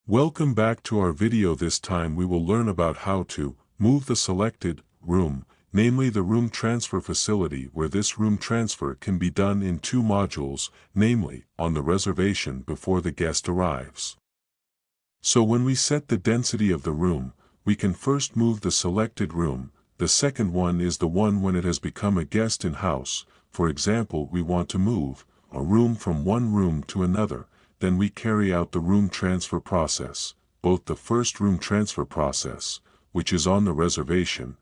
Welcome back to our video. This time we will learn about how to move the selected room, namely the room transfer facility, where this room transfer can be done in two modules, namely on the reservation before the guest arrives. So when we set the density of the room, we can first move the selected room. The second one is the one when it has become a guest in house. For example, we want to move a room from one room to another. Then we carry out the room transfer process. Both the first room transfer process, which is on the reservation,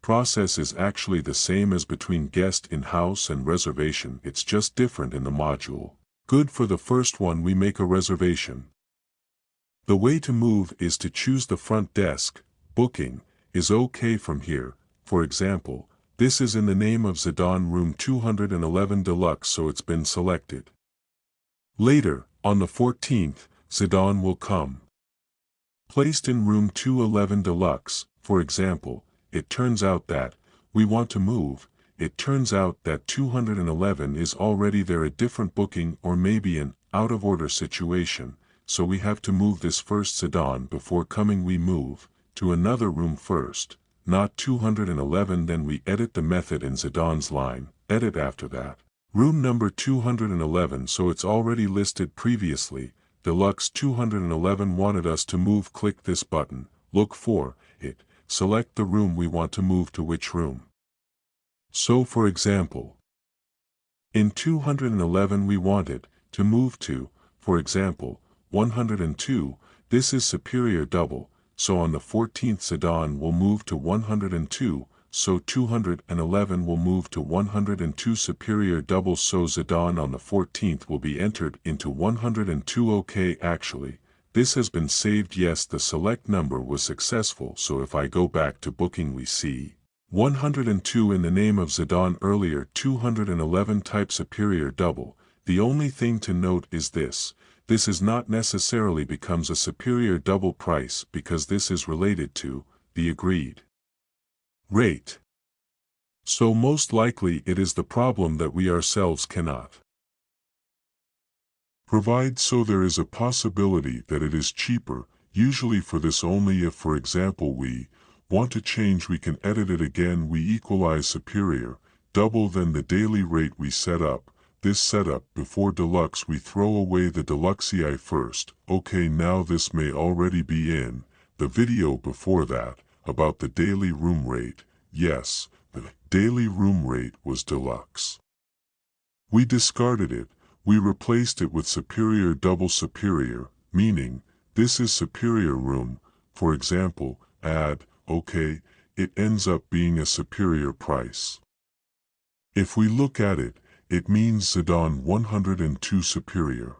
process is actually the same as between guest in house and reservation. It's just different in the module. Good. For the first one, we make a reservation. The way to move is to choose the front desk. Booking is okay from here. For example, this is in the name of Zidane room 211 deluxe, so it's been selected. Later, on the 14th, Zidane will come. Placed in room 211 deluxe. For example, it turns out that we want to move. It turns out that 211 is already there, a different booking or maybe an out-of-order situation, so we have to move this first Zidane before coming. We move to another room first, not 211, then we edit the method in Zidane's line, edit after that. Room number 211, so it's already listed previously. Deluxe 211 wanted us to move. Click this button, look for it, select the room we want to move to, which room. So for example, in 211 we wanted to move to, for example, 102, this is superior double, so on the 14th Zidane will move to 102, so 211 will move to 102 superior double, so Zidane on the 14th will be entered into 102. Okay, actually, this has been saved. Yes, the select number was successful, so if I go back to booking we see 102 in the name of Zidane earlier, 211 type superior double. The only thing to note is this is not necessarily becomes a superior double price because this is related to the agreed rate. So most likely it is the problem that we ourselves cannot provide, so there is a possibility that it is cheaper, usually for this only if, for example, we want to change, we can edit it again. We equalize superior double, then the daily rate we set up. This setup before deluxe, we throw away the deluxei first. Okay, now this may already be in the video before that about the daily room rate. Yes, the daily room rate was deluxe. We discarded it. We replaced it with superior double superior, meaning this is superior room. For example, add, okay, it ends up being a superior price. If we look at it, it means Zidane 102 superior.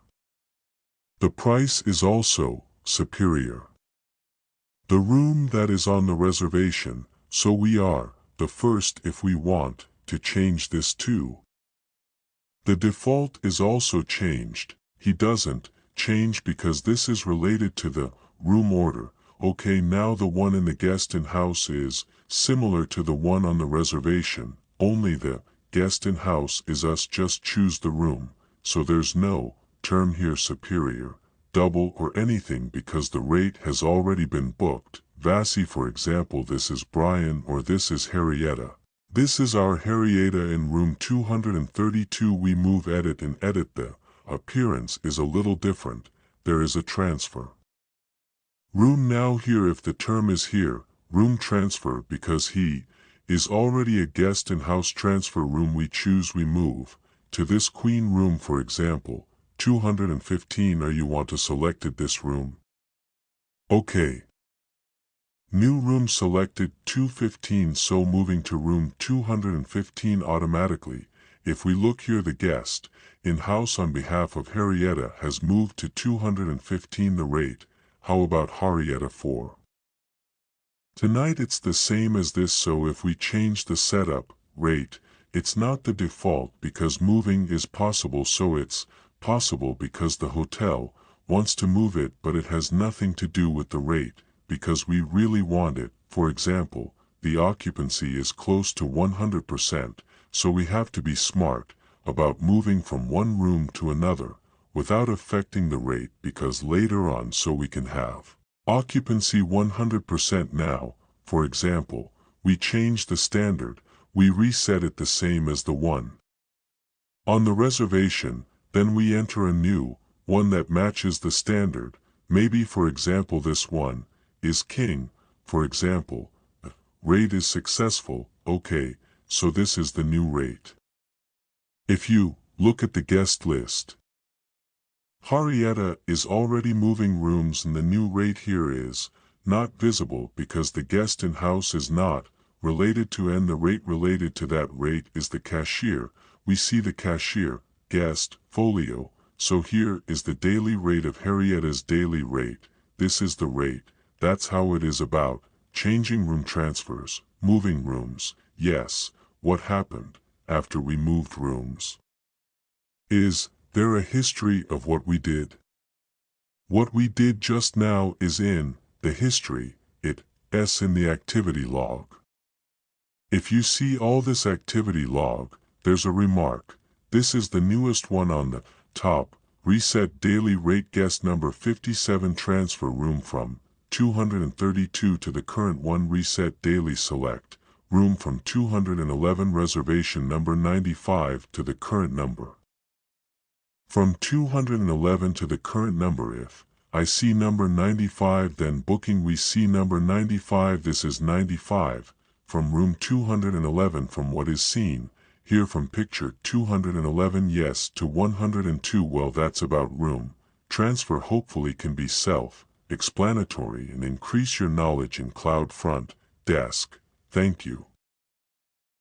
The price is also superior. The room that is on the reservation, so we are the first if we want to change this too. The default is also changed. He doesn't change because this is related to the room order. Okay, now the one in the guest in house is similar to the one on the reservation, only the guest in house is us. Just choose the room, so there's no term here superior double or anything because the rate has already been booked. Vasi, for example, this is Brian or this is Harrietta. This is our Harrietta in room 232. We move edit and edit. The appearance is a little different. There is a transfer room now here. If the term is here, room transfer, because he is already a guest in house, transfer room, we choose, we move to this queen room, for example, 215, or you want to selected this room. Okay. New room selected 215, so moving to room 215 automatically. If we look here, the guest in house on behalf of Harrietta has moved to 215 the rate. How about Harrietta 4? Tonight it's the same as this, so if we change the setup rate, it's not the default because moving is possible, so it's possible because the hotel wants to move it, but it has nothing to do with the rate because we really want it. For example, the occupancy is close to 100%, so we have to be smart about moving from one room to another. without affecting the rate because later on so we can have occupancy 100% now. For example, we change the standard, we reset it the same as the one on the reservation, then we enter a new one that matches the standard. Maybe for example this one is king, for example, rate is successful, okay, so this is the new rate. If you look at the guest list, Harrietta is already moving rooms and the new rate here is not visible because the guest in house is not related to and the rate related to that rate is the cashier. We see the cashier, guest, folio, so here is the daily rate of Harrietta's daily rate. This is the rate. That's how it is about changing room transfers, moving rooms. Yes, what happened after we moved rooms? Is there a history of what we did? What we did just now is in the history, it's in the activity log. If you see all this activity log, there's a remark. This is the newest one on the top. Reset daily rate guest number 57 transfer room from 232 to the current one. Reset daily select room from 211 reservation number 95 to the current number. From 211 to the current number. If I see number 95 then booking we see number 95. This is 95 from room 211 from what is seen here from picture 211 yes to 102. Well, that's about room transfer. Hopefully can be self-explanatory and increase your knowledge in CloudFrontDesk. Thank you.